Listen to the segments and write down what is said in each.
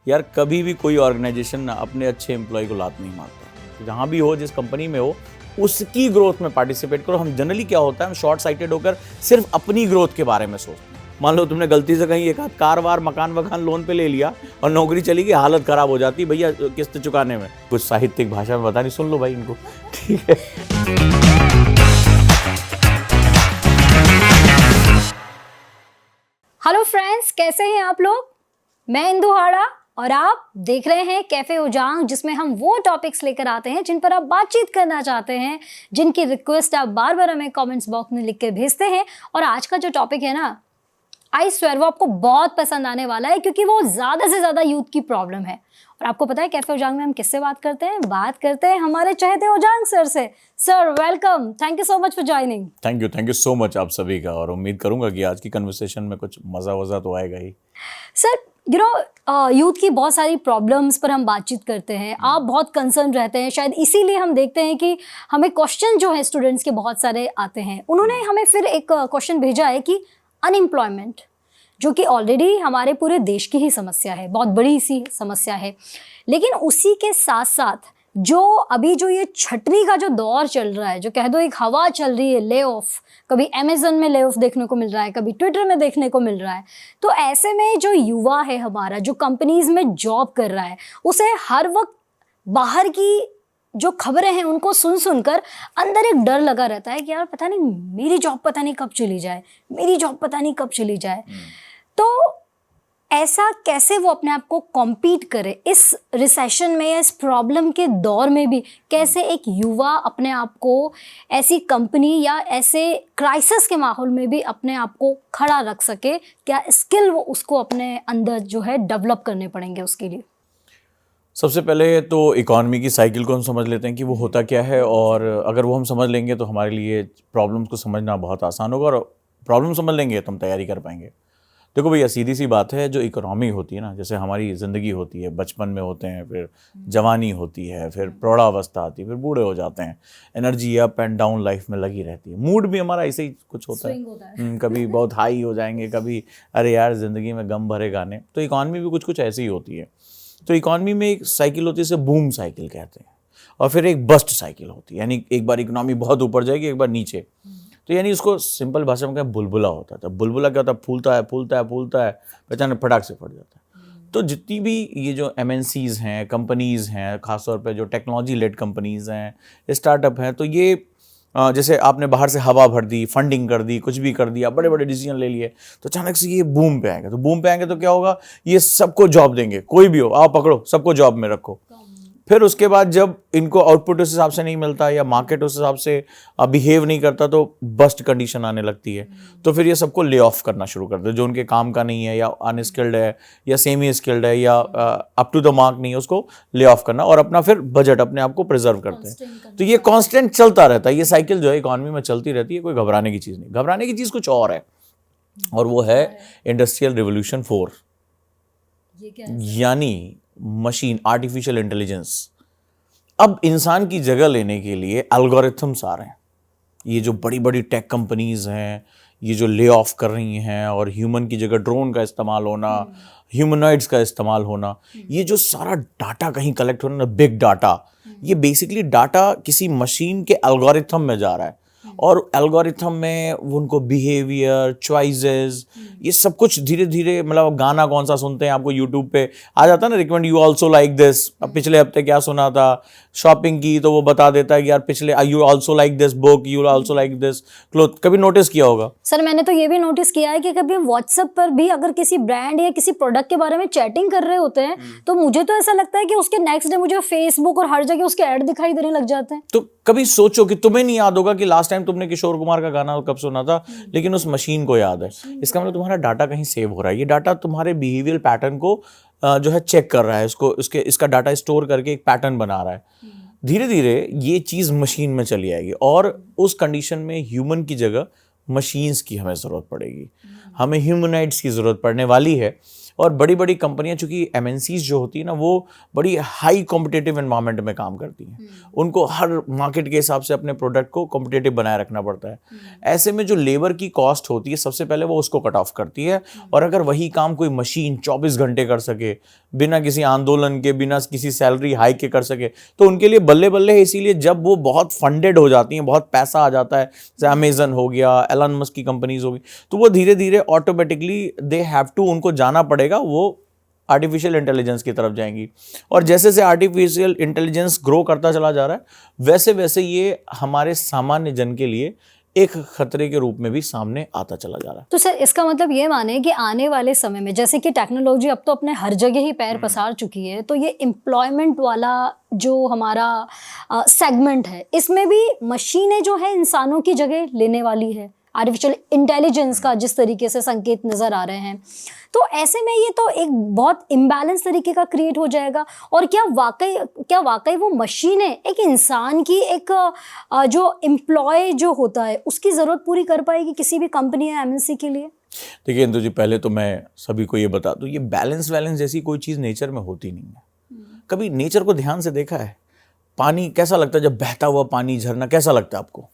यार कभी भी कोई ऑर्गेनाइजेशन ना अपने अच्छे एम्प्लॉय को लात नहीं मारता। तो जहाँ भी हो, जिस कंपनी में हो, उसकी ग्रोथ में पार्टिसिपेट करो। हम जनरली क्या होता है, हम शॉर्ट साइटेड होकर सिर्फ अपनी ग्रोथ के बारे में सोचते हैं। मान लो तुमने गलती से कहीं एक आध कार वार मकान वकान लोन पे ले लिया और नौकरी चली गई, हालत खराब हो जाती भैया किस्त चुकाने में। कुछ साहित्यिक भाषा में बता नहीं, सुन लो भाई इनको, ठीक है। हेलो फ्रेंड्स, कैसे हैं आप लोग? मैं इंदु हाड़ा और आप देख रहे हैं कैफे उजांग, जिसमें हम वो टॉपिक्स लेकर आते हैं जिन पर आप बातचीत करना चाहते हैं, जिनकी रिक्वेस्ट आप बार बार हमें कमेंट्स बॉक्स में लिख के भेजते हैं। और आज का जो टॉपिक है ना, आई स्वेयर वो आपको बहुत पसंद आने वाला है, क्योंकि वो ज़्यादा से ज़्यादा यूथ की प्रॉब्लम है। और आपको पता है कैफे उजांग में हम किससे बात करते हैं? बात करते हैं हमारे चहेते उजांग सर से। Sir welcome, thank you so much for joining. Thank you so much आप सभी का, और उम्मीद करूंगा कि आज की कन्वर्सेशन में कुछ मजा वजा तो आएगा ही। सर यूथ की बहुत सारी प्रॉब्लम्स पर हम बातचीत करते हैं, आप बहुत कंसर्न रहते हैं, शायद इसीलिए हम देखते हैं कि हमें क्वेश्चन जो है स्टूडेंट्स के बहुत सारे आते हैं। उन्होंने हमें फिर एक क्वेश्चन भेजा है कि अनएम्प्लॉयमेंट, जो कि ऑलरेडी हमारे पूरे देश की ही समस्या है, बहुत बड़ी सी समस्या है, लेकिन उसी के साथ साथ जो अभी जो ये छटनी का जो दौर चल रहा है, जो कह दो एक हवा चल रही है ले ऑफ, कभी अमेज़न में ले ऑफ देखने को मिल रहा है, कभी ट्विटर में देखने को मिल रहा है। तो ऐसे में जो युवा है हमारा, जो कंपनीज में जॉब कर रहा है, उसे हर वक्त बाहर की जो खबरें हैं उनको सुन सुनकर अंदर एक डर लगा रहता है कि यार पता नहीं मेरी जॉब पता नहीं कब चली जाए, मेरी जॉब पता नहीं कब चली जाए। तो ऐसा कैसे वो अपने आप को कॉम्पीट करे इस रिसेशन में या इस प्रॉब्लम के दौर में भी? कैसे एक युवा अपने आप को ऐसी कंपनी या ऐसे क्राइसिस के माहौल में भी अपने आप को खड़ा रख सके? क्या स्किल वो उसको अपने अंदर जो है डेवलप करने पड़ेंगे उसके लिए? सबसे पहले तो इकॉनमी की साइकिल को हम समझ लेते हैं कि वो होता क्या है, और अगर वो हम समझ लेंगे तो हमारे लिए प्रॉब्लम्स को समझना बहुत आसान होगा, और प्रॉब्लम समझ लेंगे तो हम तैयारी कर पाएंगे। देखो भैया, सीधी सी बात है, जो इकोनॉमी होती है ना, जैसे हमारी ज़िंदगी होती है, बचपन में होते हैं, फिर जवानी होती है, फिर प्रौढ़ावस्था आती है, फिर बूढ़े हो जाते हैं। Energy up and down life में लगी रहती है। मूड भी हमारा ऐसे ही कुछ होता है, कभी बहुत हाई हो जाएंगे, कभी अरे यार ज़िंदगी में गम भरे गाने। तो इकॉनमी भी कुछ कुछ ऐसी ही होती है। तो इकॉनमी में एक साइकिल होती है, इसे बूम साइकिल कहते हैं, और फिर एक बस्ट साइकिल होती है, यानी एक बार इकॉनमी बहुत ऊपर जाएगी, एक बार नीचे। तो यानी उसको सिंपल भाषा में क्या, बुलबुला होता था। बुलबुला क्या होता है? फूलता है फूलता है फूलता है, पहचान फटाक से फट जाता है। तो जितनी भी ये जो MNCs हैं, कंपनीज़ हैं, ख़ासतौर पे जो टेक्नोलॉजी लेड कंपनीज़ हैं, स्टार्टअप हैं, तो ये जैसे आपने बाहर से हवा भर दी, फंडिंग कर दी, कुछ भी कर दिया, बड़े बड़े डिसीजन ले लिए, तो अचानक से ये बूम पे आएंगे। तो बूम पे आएंगे तो क्या होगा? ये सबको जॉब देंगे, कोई भी हो, आओ पकड़ो, सबको जॉब में रखो। फिर उसके बाद जब इनको आउटपुट उस हिसाब से नहीं मिलता या मार्केट उस हिसाब से बिहेव नहीं करता, तो बस्ट कंडीशन आने लगती है। तो फिर ये सबको ले ऑफ करना शुरू कर दे, जो उनके काम का नहीं है, या अनस्किल्ड है, या सेमी स्किल्ड है, या अप टू द मार्क नहीं है, उसको ले ऑफ करना, और अपना फिर बजट अपने आप को प्रिजर्व करते हैं। तो ये कांस्टेंट चलता रहता है, ये साइकिल जो है इकॉनमी में चलती रहती है। कोई घबराने की चीज़ नहीं। घबराने की चीज़ कुछ और है, और वो है इंडस्ट्रियल रिवोल्यूशन 4, यानी मशीन, आर्टिफिशियल इंटेलिजेंस। अब इंसान की जगह लेने के लिए एल्गोरिथम्स आ रहे हैं। ये जो बड़ी बड़ी टेक कंपनीज हैं, ये जो ले ऑफ कर रही हैं, और ह्यूमन की जगह ड्रोन का इस्तेमाल होना, ह्यूमनॉइड्स का इस्तेमाल होना, ये जो सारा डाटा कहीं कलेक्ट होना ना, बिग डाटा, ये बेसिकली डाटा किसी मशीन के एल्गोरिथम में जा रहा है, और एल्गोरिथम में उनको बिहेवियर, चॉइसेस, ये सब कुछ धीरे धीरे, मतलब गाना कौन सा सुनते हैं, आपको यूट्यूब पे आ जाता है ना recommend, you also like this. अब पिछले हफ्ते क्या सुना था, शॉपिंग की, तो वो बता देता है कि यार पिछले you also like this book, you also like this cloth. कभी नोटिस किया होगा? सर मैंने तो ये भी नोटिस किया है कि कभी व्हाट्सएप पर भी अगर किसी ब्रांड या किसी प्रोडक्ट के बारे में चैटिंग कर रहे होते हैं, तो मुझे तो ऐसा लगता है कि उसके नेक्स्ट डे मुझे फेसबुक और हर जगह उसके ऐड दिखाई देने लग जाते हैं। तो कभी सोचो कि तुम्हें नहीं याद होगा कि लास्ट टाइम तुमने किशोर कुमार का गाना कब सुना था, लेकिन उस मशीन को याद है। इसका मतलब तुम्हारा डाटा कहीं सेव हो रहा है। ये डाटा तुम्हारे बिहेवियर पैटर्न को जो है चेक कर रहा है, इसका डाटा स्टोर करके एक पैटर्न बना रहा है। धीरे धीरे ये चीज़ मशीन में चली आएगी, और उस कंडीशन में ह्यूमन की जगह मशीन्स की हमें ज़रूरत पड़ेगी, हमें ह्यूमनॉइड्स की ज़रूरत पड़ने वाली है। और बड़ी बड़ी कंपनियां, चूंकि MNCs जो होती है ना, वो बड़ी हाई कॉम्पिटिटिव एनवायरनमेंट में काम करती हैं। उनको हर मार्केट के हिसाब से अपने प्रोडक्ट को कॉम्पिटिटिव बनाए रखना पड़ता है। ऐसे में जो लेबर की कॉस्ट होती है, सबसे पहले वो उसको कट ऑफ करती है। और अगर वही काम कोई मशीन 24 घंटे कर सके, बिना किसी आंदोलन के, बिना किसी सैलरी हाइक के कर सके, तो उनके लिए बल्ले बल्ले है। इसीलिए जब वो बहुत फंडेड हो जाती हैं, बहुत पैसा आ जाता है, जैसे अमेजन हो गया, एलन मस्क की कंपनीज होगी, तो वो धीरे धीरे ऑटोमेटिकली दे हैव टू, उनको जाना पड़ेगा, वो आर्टिफिशियल इंटेलिजेंस की तरफ जाएंगी। और जैसे जैसे आर्टिफिशियल इंटेलिजेंस ग्रो करता चला जा रहा है, वैसे वैसे ये हमारे सामान्य जन के लिए एक खतरे के रूप में भी सामने आता चला जा रहा है। तो सर इसका मतलब ये माने कि आने वाले समय में जैसे कि टेक्नोलॉजी अब तो अपने हर जगह ही पैर पसार चुकी है, तो ये एम्प्लॉयमेंट वाला जो हमारा सेगमेंट है, इसमें भी मशीनें जो है इंसानों की जगह लेने वाली है, आर्टिफिशियल इंटेलिजेंस का जिस तरीके से संकेत नज़र आ रहे हैं, तो ऐसे में ये तो एक बहुत इम्बैलेंस तरीके का क्रिएट हो जाएगा। और क्या वाकई वो मशीनें एक इंसान की एक जो एम्प्लॉय जो होता है उसकी ज़रूरत पूरी कर पाएगी किसी भी कंपनी या एमएनसी के लिए? देखिए इंदु जी, पहले तो मैं सभी को ये बता दूं, ये बैलेंस जैसी कोई चीज़ नेचर में होती नहीं है। कभी नेचर को ध्यान से देखा है? पानी कैसा लगता है जब बहता हुआ पानी, झरना कैसा लगता है आपको?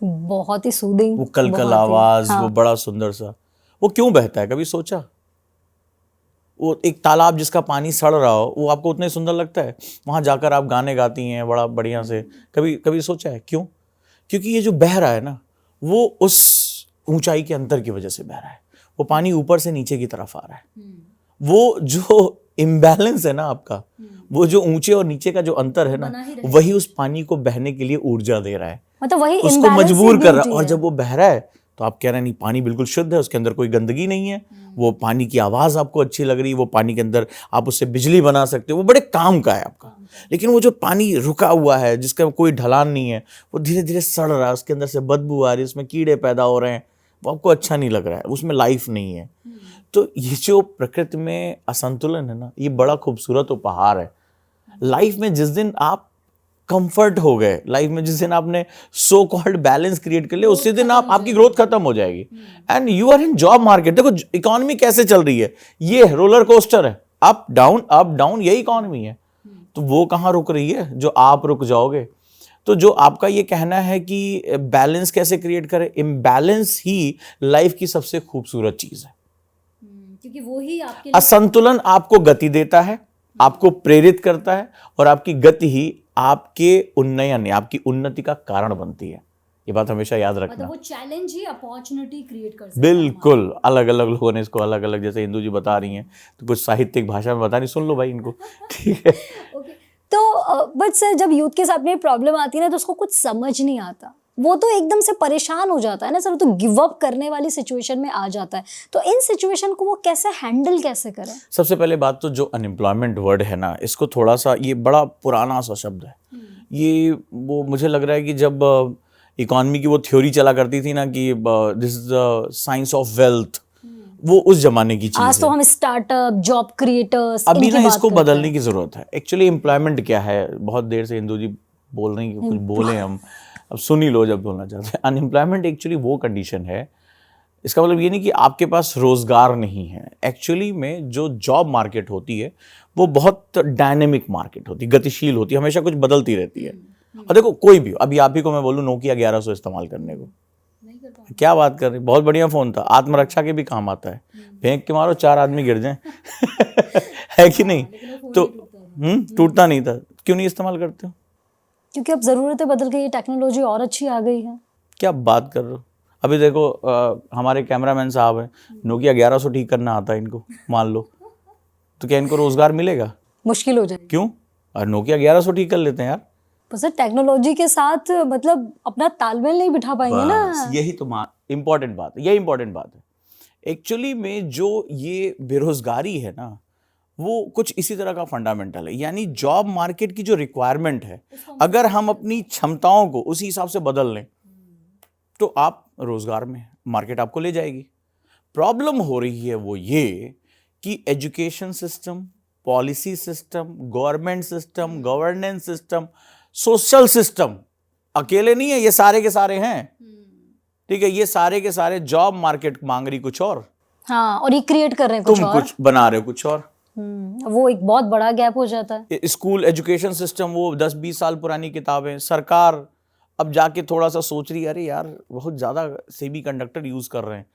बहुत ही सूदिंग, वो कलकल आवाज, वो बड़ा सुंदर सा, वो क्यों बहता है? कभी सोचा? वो एक तालाब जिसका पानी सड़ रहा हो, वो आपको उतना ही सुंदर लगता है? वहां जाकर आप गाने गाती हैं बड़ा बढ़िया से, कभी सोचा है क्यों? क्योंकि ये जो बह रहा है ना, वो उस ऊंचाई के अंतर की वजह से बह रहा है। वो पानी ऊपर से नीचे की तरफ आ रहा है। वो जो इम्बैलेंस है ना आपका, वो जो ऊंचे और नीचे का जो अंतर है ना, वही उस पानी को बहने के लिए ऊर्जा दे रहा है, मतलब वही उसको मजबूर कर रहा है। और जब वो बह रहा है तो आप कह रहे हैं नहीं, पानी बिल्कुल शुद्ध है, उसके अंदर कोई गंदगी नहीं है, वो पानी की आवाज़ आपको अच्छी लग रही है, वो पानी के अंदर आप उससे बिजली बना सकते हो, वो बड़े काम का है आपका। लेकिन वो जो पानी रुका हुआ है, जिसका कोई ढलान नहीं है, वो धीरे धीरे सड़ रहा है, उसके अंदर से बदबू आ रही है, उसमें कीड़े पैदा हो रहे हैं, वो आपको अच्छा नहीं लग रहा है, उसमें लाइफ नहीं है। तो ये जो प्रकृति में असंतुलन है ना, ये बड़ा खूबसूरत उपहार है। लाइफ में जिस दिन आप कंफर्ट हो गए, लाइफ में जिस दिन आपने सो कॉल्ड बैलेंस क्रिएट कर लिया, उसी दिन आपकी ग्रोथ खत्म हो जाएगी। And you are in job market. देखो इकोनॉमी कैसे चल रही है, ये रोलर कोस्टर है, अप डाउन, यही इकोनॉमी है। तो वो कहाँ रुक रही है जो आप रुक जाओगे? तो जो आपका ये कहना है कि बैलेंस कैसे क्रिएट करें, इम्बैलेंस ही लाइफ की सबसे खूबसूरत चीज है, क्योंकि वो ही आपके असंतुलन आपको गति देता है, आपको प्रेरित करता है, और आपकी गति ही आपके उन्नयन, आपकी उन्नति का कारण बनती है। ये बात हमेशा याद रखना। मतलब वो चैलेंज ही अपॉर्चुनिटी क्रिएट कर सकता है। बिल्कुल, अलग अलग लोगों ने इसको अलग अलग, जैसे इंदु जी बता रही हैं तो कुछ साहित्यिक भाषा में बता रही, सुन लो भाई इनको, ठीक है। तो बट सर जब यूथ के साथ में प्रॉब्लम आती है ना, तो उसको कुछ समझ नहीं आता, वो तो एकदम से परेशान हो जाता है ना सर, तो गिव अप करने वाली सिचुएशन में आ जाता है। तो इन सिचुएशन को वो कैसे हैंडल कैसे करें? सबसे पहले बात तो जो अनएम्प्लॉयमेंट वर्ड है ना, इसको थोड़ा सा, ये बड़ा पुराना सा शब्द है। ये वो मुझे लग रहा है कि जब इकोनॉमी की वो थ्योरी चला करती थी ना कि this is the science of wealth, वो उस जमाने की चीज है। आज तो हम स्टार्टअप, जॉब क्रिएटर्स, अभी ना इसको बदलने की जरूरत है। एक्चुअली एम्प्लॉयमेंट क्या है, बहुत देर से इंदु जी बोल रही हैं, कुछ बोले हम, अब सुन ही लो जब बोलना चाहते हैं। अनएम्प्लॉयमेंट एक्चुअली वो कंडीशन है, इसका मतलब ये नहीं कि आपके पास रोजगार नहीं है। एक्चुअली में जो जॉब मार्केट होती है वो बहुत डायनेमिक मार्केट होती है, गतिशील होती है, हमेशा कुछ बदलती रहती है। और देखो कोई भी, अभी आप ही को मैं बोलूँ नोकिया 1100 इस्तेमाल करने को, क्या बात कर रही, बहुत बढ़िया फोन था, आत्मरक्षा के भी काम आता है, फेंक के मारो 4 आदमी गिर जाएं है कि नहीं? तो टूटता नहीं था, क्यों नहीं इस्तेमाल करते हो? क्योंकि अब ज़रूरतें बदल गई, टेक्नोलॉजी और अच्छी आ गई है। क्या बात कर रहे हो? अभी देखो हमारे कैमरामैन साहब हैं, नोकिया 1100 ठीक करना आता है इनको, मान लो, तो क्या इनको रोजगार मिलेगा? मुश्किल हो जाएगी। क्यों? और नोकिया 1100 ठीक कर लेते हैं यार। सर टेक्नोलॉजी के साथ मतलब अपना तालमेल नहीं बिठा पाएंगे ना। यही तो इम्पोर्टेंट बात है, यही इम्पोर्टेंट बात है। एक्चुअली में जो ये बेरोजगारी है ना, वो कुछ इसी तरह का फंडामेंटल है। यानी जॉब मार्केट की जो रिक्वायरमेंट है, अगर हम अपनी क्षमताओं को उसी हिसाब से बदल लें तो आप रोजगार में, मार्केट आपको ले जाएगी। प्रॉब्लम हो रही है वो ये कि education system, policy system, government system, governance system, social system अकेले नहीं है, ये सारे के सारे हैं, ठीक है। ये सारे के सारे जॉब मार्केट मांग रही कुछ और, हाँ, और ये क्रिएट कर रहे हैं कुछ तुम और, कुछ बना रहे हो कुछ और। वो एक बहुत बड़ा गैप हो जाता है। स्कूल एजुकेशन सिस्टम, वो 10-20 साल पुरानी किताबें, सरकार अब जाके थोड़ा सा सोच रही है, अरे यार बहुत ज्यादा सेमी कंडक्टर यूज कर रहे हैं,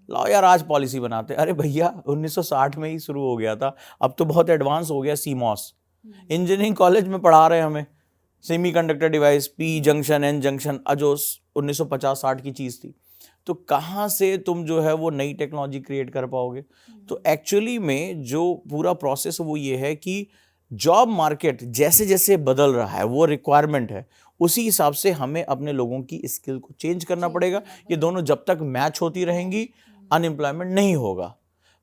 लाओ यार आज पॉलिसी बनाते हैं। अरे भैया 1960 में ही शुरू हो गया था, अब तो बहुत एडवांस हो गया। सीमॉस इंजीनियरिंग कॉलेज में पढ़ा रहे हैं हमें, semiconductor device, P junction, N junction, जो 1950-60 की चीज़ थी। तो कहाँ से तुम जो है वो नई टेक्नोलॉजी क्रिएट कर पाओगे? तो एक्चुअली में जो पूरा प्रोसेस वो ये है कि जॉब मार्केट जैसे जैसे बदल रहा है, वो रिक्वायरमेंट है, उसी हिसाब से हमें अपने लोगों की स्किल को चेंज करना पड़ेगा। ये दोनों जब तक मैच होती रहेंगी, अनएम्प्लॉयमेंट नहीं होगा।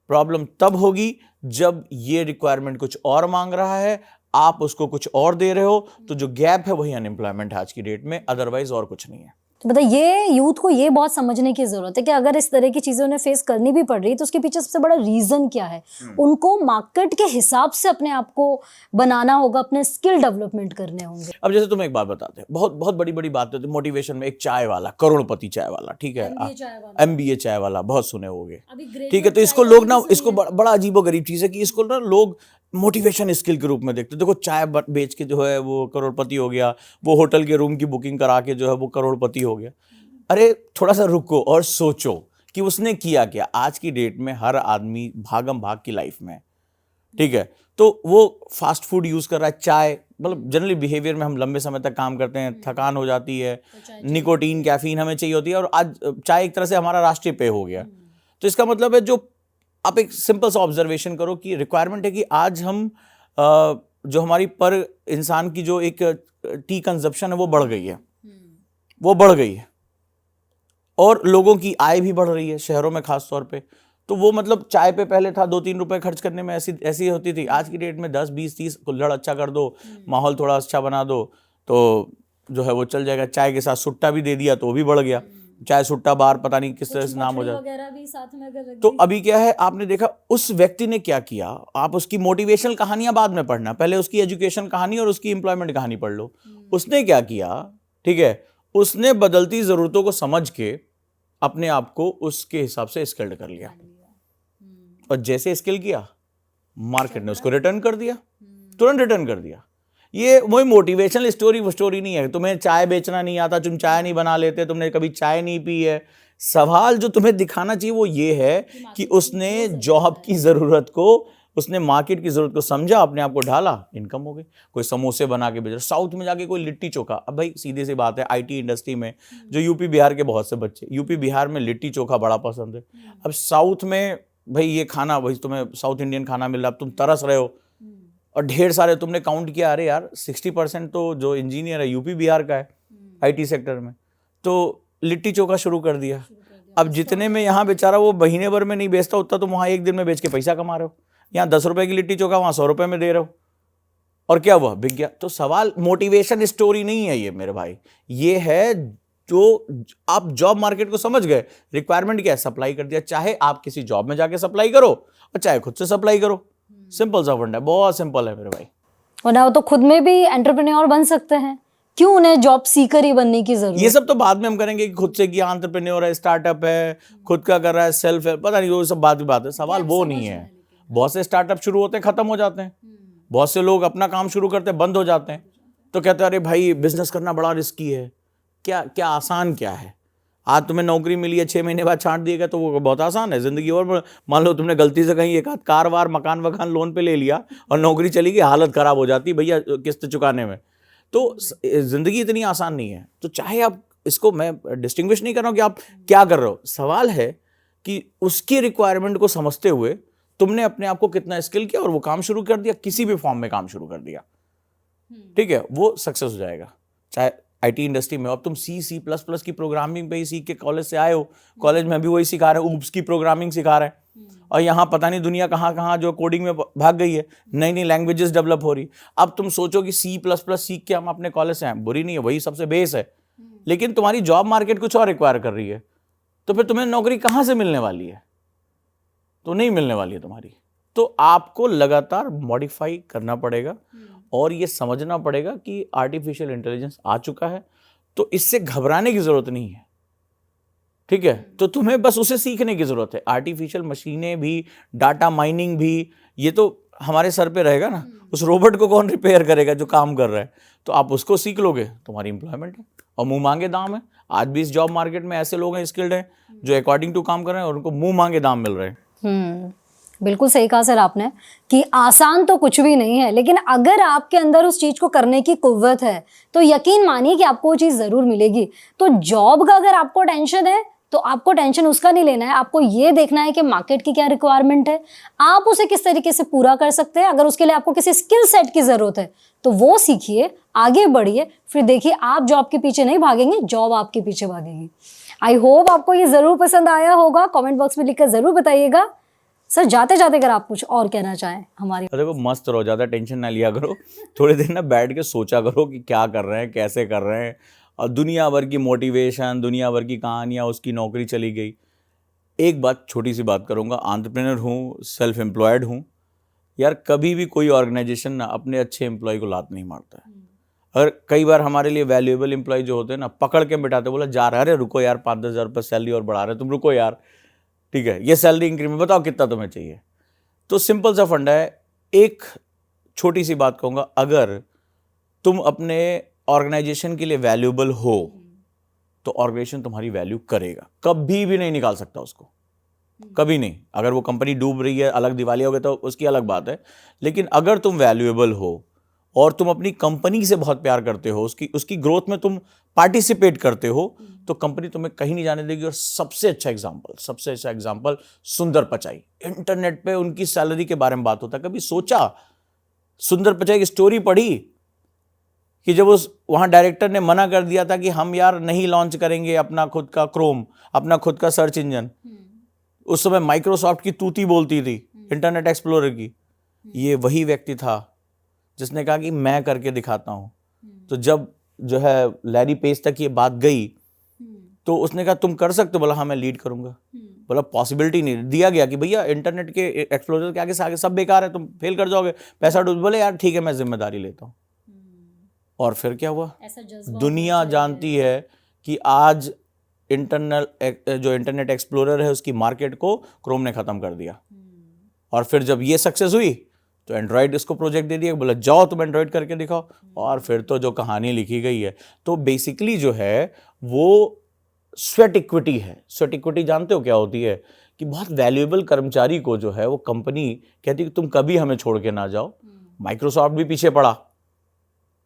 प्रॉब्लम तब होगी जब ये रिक्वायरमेंट कुछ और मांग रहा है, आप उसको कुछ और दे रहे हो, तो जो गैप है वही अनएम्प्लॉयमेंट है आज की डेट में, अदरवाइज और कुछ नहीं है। तो मतलब ये यूथ को ये बहुत समझने की जरूरत है कि अगर इस तरह की चीजें उन्हें फेस करनी भी पड़ रही है तो उसके पीछे सबसे बड़ा रीजन क्या है। उनको मार्केट के हिसाब से अपने आप को बनाना होगा, अपने स्किल डेवलपमेंट करने होंगे। अब जैसे तुम्हें एक बात बताते हैं, बहुत बहुत बड़ी बड़ी बात होती है मोटिवेशन में। एक चाय वाला, करोड़पति चाय वाला, ठीक है, MBA चाय वाला, बहुत सुने होंगे, ठीक है। तो इसको लोग ना, इसको बड़ा अजीबोगरीब चीज है कि इसको ना लोग मोटिवेशन स्किल के रूप में देखते। देखो चाय बेच के जो है वो करोड़पति हो गया, वो होटल के रूम की बुकिंग करा के जो है वो करोड़पति हो गया। अरे थोड़ा सा रुको और सोचो कि उसने किया क्या। आज की डेट में हर आदमी भागम भाग की लाइफ में, ठीक है, तो वो फास्ट फूड यूज कर रहा है, चाय, मतलब जनरली बिहेवियर में हम लंबे समय तक काम करते हैं, थकान हो जाती है, निकोटीन कैफीन हमें चाहिए होती है, और आज चाय एक तरह से हमारा राष्ट्रीय पेय हो गया। तो इसका मतलब है, जो आप एक सिंपल सा ऑब्जर्वेशन करो कि रिक्वायरमेंट है कि आज हम जो हमारी पर इंसान की जो एक टी कंजप्शन है वो बढ़ गई है, वो बढ़ गई है, और लोगों की आय भी बढ़ रही है शहरों में खास तौर पे। तो वो मतलब चाय पे पहले था 2-3 रुपए खर्च करने में ऐसी होती थी, आज की डेट में 10-20-30 कुल्हड़ अच्छा कर दो, माहौल थोड़ा अच्छा बना दो, तो जो है वो चल जाएगा। चाय के साथ सुट्टा भी दे दिया तो वो भी बढ़ गया, चाय सुट्टा बार, पता नहीं किस तरह से नाम हो जाए। तो अभी क्या है, आपने देखा उस व्यक्ति ने क्या किया। आप उसकी मोटिवेशनल कहानियां बाद में पढ़ना, पहले उसकी एजुकेशन कहानी और उसकी एम्प्लॉयमेंट कहानी पढ़ लो। उसने क्या किया, ठीक है, उसने बदलती जरूरतों को समझ के अपने आप को उसके हिसाब से स्किल्ड कर लिया, और जैसे स्किल किया मार्केट ने उसको रिटर्न कर दिया, तुरंत रिटर्न कर दिया। ये वही मोटिवेशनल स्टोरी नहीं है। तुम्हें चाय बेचना नहीं आता, तुम चाय नहीं बना लेते, तुमने कभी चाय नहीं पी है। सवाल जो तुम्हें दिखाना चाहिए वो ये है कि उसने जॉब की जरूरत को, उसने मार्केट की जरूरत को समझा, अपने आप को ढाला, इनकम हो गई। कोई समोसे बना के बेच रहा, साउथ में जाके कोई लिट्टी चोखा। अब भाई सीधी सी बात है, IT इंडस्ट्री में जो यूपी बिहार के बहुत से बच्चे, यूपी बिहार में लिट्टी चोखा बड़ा पसंद है। अब साउथ में भाई ये खाना, भाई तुम्हें साउथ इंडियन खाना मिल रहा, तुम तरस रहे हो, और ढेर सारे तुमने काउंट किया, अरे यार 60% तो जो इंजीनियर है यूपी बिहार का है IT सेक्टर में, तो लिट्टी चोखा शुरू कर दिया। अब जितने में यहाँ बेचारा वो महीने भर में नहीं बेचता, उतना तुम वहाँ एक दिन में बेच के पैसा कमा रहे हो। यहाँ 10 रुपए की लिट्टी चोखा वहाँ 100 रुपए में दे रहे हो, और क्या हुआ, बिक गया। तो सवाल मोटिवेशन स्टोरी नहीं है ये मेरे भाई, ये है जो आप जॉब मार्केट को समझ गए, रिक्वायरमेंट क्या है, सप्लाई कर दिया। चाहे आप किसी जॉब में जाके सप्लाई करो और चाहे खुद से सप्लाई करो, सिंपल सा फंडा है, बहुत सिंपल है मेरे भाई। और ना वो तो खुद में भी एंटरप्रेन्योर बन सकते हैं, क्यों उन्हें जॉब सीकर ही बनने की जरूरत। ये सब तो बाद में हम करेंगे कि खुद से किया, एंटरप्रेन्योर है, स्टार्टअप है, खुद का कर रहा है, सेल्फ है, पता नहीं, वो सब बात की बात है। सवाल वो नहीं है। बहुत से स्टार्टअप शुरू होते हैं, खत्म हो जाते हैं। बहुत से लोग अपना काम शुरू करते हैं, बंद हो जाते हैं। तो कहते हैं अरे भाई बिजनेस करना बड़ा रिस्की है। क्या क्या आसान क्या है? आज तुम्हें नौकरी मिली है, 6 महीने बाद छांट दिएगा तो वो बहुत आसान है जिंदगी। और मान लो तुमने गलती से कहीं एक आध कार वार मकान वकान लोन पे ले लिया और नौकरी चली गई, हालत खराब हो जाती भैया किस्त चुकाने में। तो जिंदगी इतनी आसान नहीं है। तो चाहे आप, इसको मैं डिस्टिंग्विश नहीं कर रहा हूँ कि आप क्या कर रहे हो, सवाल है कि उसकी रिक्वायरमेंट को समझते हुए तुमने अपने आप को कितना स्किल किया और वो काम शुरू कर दिया, किसी भी फॉर्म में काम शुरू कर दिया, ठीक है, वो सक्सेस हो जाएगा। चाहे IT इंडस्ट्री में, अब तुम C++ की प्रोग्रामिंग पे ही सीख के कॉलेज से आए हो, कॉलेज में भी वही सिखा रहे हैं, ऊप्स की प्रोग्रामिंग सिखा रहे हैं, और यहाँ पता नहीं दुनिया कहाँ कहाँ जो कोडिंग में भाग गई है, नई नई लैंग्वेजेस डेवलप हो रही। अब तुम सोचो कि C++ सीख के हम अपने कॉलेज से आए, बुरी नहीं है, वही सबसे बेस है, लेकिन तुम्हारी जॉब मार्केट कुछ और रिक्वायर कर रही है, तो फिर तुम्हें नौकरी कहाँ से मिलने वाली है? तो नहीं मिलने वाली है तुम्हारी। तो आपको लगातार मॉडिफाई करना पड़ेगा और ये समझना पड़ेगा कि आर्टिफिशियल इंटेलिजेंस आ चुका है, तो इससे घबराने की जरूरत नहीं है, ठीक है। तो तुम्हें बस उसे सीखने की जरूरत है। आर्टिफिशियल मशीनें भी, डाटा माइनिंग भी, ये तो हमारे सर पे रहेगा ना। उस रोबोट को कौन रिपेयर करेगा जो काम कर रहा है? तो आप उसको सीख लोगे, तुम्हारी एम्प्लॉयमेंट है। और मुंह मांगे दाम है। आज भी इस जॉब मार्केट में ऐसे लोग हैं स्किल्ड हैं जो अकॉर्डिंग टू काम कर रहे हैं और उनको मुंह मांगे दाम मिल रहे हैं। बिल्कुल सही कहा सर आपने कि आसान तो कुछ भी नहीं है, लेकिन अगर आपके अंदर उस चीज़ को करने की कुव्वत है तो यकीन मानिए कि आपको वो चीज़ ज़रूर मिलेगी। तो जॉब का अगर आपको टेंशन है तो आपको टेंशन उसका नहीं लेना है, आपको ये देखना है कि मार्केट की क्या रिक्वायरमेंट है, आप उसे किस तरीके से पूरा कर सकते हैं। अगर उसके लिए आपको किसी स्किल सेट की ज़रूरत है तो वो सीखिए, आगे बढ़िए, फिर देखिए आप जॉब के पीछे नहीं भागेंगे, जॉब आपके पीछे भागेगी। आई होप आपको ये ज़रूर पसंद आया होगा, कमेंट बॉक्स में लिखकर ज़रूर बताइएगा। सर जाते जाते अगर आप कुछ और कहना चाहें हमारी। देखो मस्त रहो, ज़्यादा टेंशन ना लिया करो, थोड़ी देर ना बैठ के सोचा करो कि क्या कर रहे हैं, कैसे कर रहे हैं। और दुनिया भर की मोटिवेशन, दुनिया भर की कहानियाँ, उसकी नौकरी चली गई। एक बात, छोटी सी बात करूँगा, एंटरप्रेन्योर हूँ, सेल्फ एम्प्लॉयड हूँ यार, कभी भी कोई ऑर्गेनाइजेशन ना अपने अच्छे एम्प्लॉय को लात नहीं मारता है। और कई बार हमारे लिए वैल्यूएबल एम्प्लॉय जो होते हैं ना, पकड़ के बिठाते, बोला जा रहा है, अरे रुको यार 5-10 हज़ार रुपये सैलरी और बढ़ा रहे, तुम रुको यार, ठीक है, ये सैलरी इंक्रीमेंट बताओ कितना तुम्हें चाहिए। तो सिंपल सा फंडा है। एक छोटी सी बात कहूँगा, अगर तुम अपने ऑर्गेनाइजेशन के लिए वैल्यूएबल हो तो ऑर्गेनाइजेशन तुम्हारी वैल्यू करेगा, कभी भी नहीं निकाल सकता उसको, कभी नहीं। अगर वो कंपनी डूब रही है, अलग दिवालिया हो गया तो उसकी अलग बात है, लेकिन अगर तुम वैल्यूएबल हो और तुम अपनी कंपनी से बहुत प्यार करते हो, उसकी ग्रोथ में तुम पार्टिसिपेट करते हो, तो कंपनी तुम्हें कहीं नहीं जाने देगी। और सबसे अच्छा एग्जांपल सुंदर पिचाई, इंटरनेट पे उनकी सैलरी के बारे में बात होता है। कभी सोचा सुंदर पिचाई की स्टोरी पढ़ी कि जब वहाँ डायरेक्टर ने मना कर दिया था कि हम यार नहीं लॉन्च करेंगे अपना खुद का क्रोम, अपना खुद का सर्च इंजन। उस समय माइक्रोसॉफ्ट की तूती बोलती थी इंटरनेट एक्सप्लोरर की। ये वही व्यक्ति था जिसने कहा कि मैं करके दिखाता हूँ। तो जब जो है लैरी पेज तक ये बात गई तो उसने कहा तुम कर सकते हो? बोला हाँ मैं लीड करूँगा। बोला पॉसिबिलिटी नहीं दिया गया कि भैया इंटरनेट के एक्सप्लोरर के आगे से आगे सब बेकार है, तुम फेल कर जाओगे, पैसा डूब। बोले यार ठीक है मैं जिम्मेदारी लेता हूँ। और फिर क्या हुआ, दुनिया जानती है कि आज इंटरनेट एक्सप्लोरर है उसकी मार्केट को क्रोम ने ख़त्म कर दिया। और फिर जब ये सक्सेस हुई तो एंड्रॉयड इसको प्रोजेक्ट दे दिया, बोला जाओ तुम एंड्रॉयड करके दिखाओ। और फिर तो जो कहानी लिखी गई है, तो बेसिकली जो है वो स्वेट इक्विटी है। स्वेट इक्विटी जानते हो क्या होती है? कि बहुत वैल्यूएबल कर्मचारी को जो है वो कंपनी कहती है कि तुम कभी हमें छोड़ के ना जाओ। माइक्रोसॉफ्ट भी पीछे पड़ा,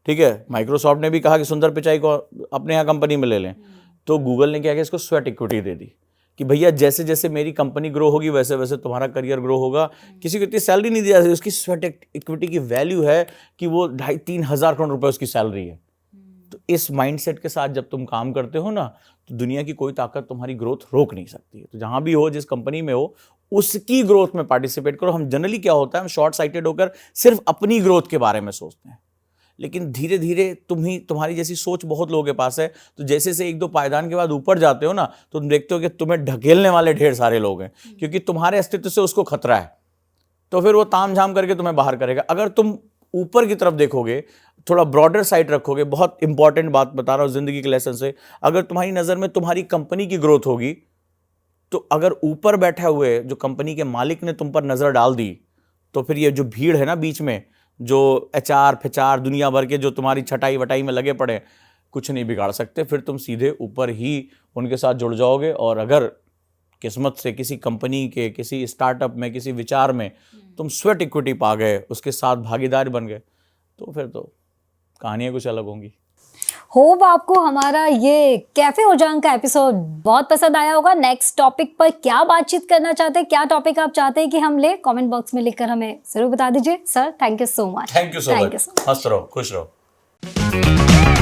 ठीक है, माइक्रोसॉफ्ट ने भी कहा कि सुंदर पिचाई को अपने यहाँ कंपनी में ले लें। तो गूगल ने क्या किया, इसको स्वेट इक्विटी दे दी कि भैया जैसे जैसे मेरी कंपनी ग्रो होगी वैसे वैसे तुम्हारा करियर ग्रो होगा। किसी को इतनी सैलरी नहीं दी जा सकती, उसकी स्वेट इक्विटी की वैल्यू है कि वो 2.5-3 हज़ार करोड़ रुपए उसकी सैलरी है। तो इस माइंडसेट के साथ जब तुम काम करते हो ना, तो दुनिया की कोई ताकत तुम्हारी ग्रोथ रोक नहीं सकती है। तो जहाँ भी हो, जिस कंपनी में हो, उसकी ग्रोथ में पार्टिसिपेट करो। हम जनरली क्या होता है, हम शॉर्ट साइटेड होकर सिर्फ अपनी ग्रोथ के बारे में सोचते हैं, लेकिन धीरे धीरे तुम्हारी जैसी सोच बहुत लोगों के पास है। तो जैसे से 1-2 पायदान के बाद ऊपर जाते हो ना, तो तुम देखते हो कि तुम्हें ढकेलने वाले ढेर सारे लोग हैं, क्योंकि तुम्हारे अस्तित्व से उसको खतरा है। तो फिर वो ताम झाम करके तुम्हें बाहर करेगा। अगर तुम ऊपर की तरफ देखोगे, थोड़ा ब्रॉडर साइड रखोगे, बहुत इंपॉर्टेंट बात बता रहा हूँ जिंदगी के लेसन से, अगर तुम्हारी नज़र में तुम्हारी कंपनी की ग्रोथ होगी, तो अगर ऊपर बैठे हुए जो कंपनी के मालिक ने तुम पर नज़र डाल दी, तो फिर ये जो भीड़ है ना बीच में, जो एचआर फिचार दुनिया भर के जो तुम्हारी छटाई वटाई में लगे पड़े, कुछ नहीं बिगाड़ सकते। फिर तुम सीधे ऊपर ही उनके साथ जुड़ जाओगे। और अगर किस्मत से किसी कंपनी के, किसी स्टार्टअप में, किसी विचार में तुम स्वेट इक्विटी पा गए, उसके साथ भागीदार बन गए, तो फिर तो कहानियाँ कुछ अलग होंगी। होप आपको हमारा ये कैफे ओजांग का एपिसोड बहुत पसंद आया होगा। नेक्स्ट टॉपिक पर क्या बातचीत करना चाहते हैं, क्या टॉपिक आप चाहते हैं कि हम ले, कमेंट बॉक्स में लिखकर हमें जरूर बता दीजिए। Sir thank you so much. Thank you so much. मस्त रहो, खुश रहो।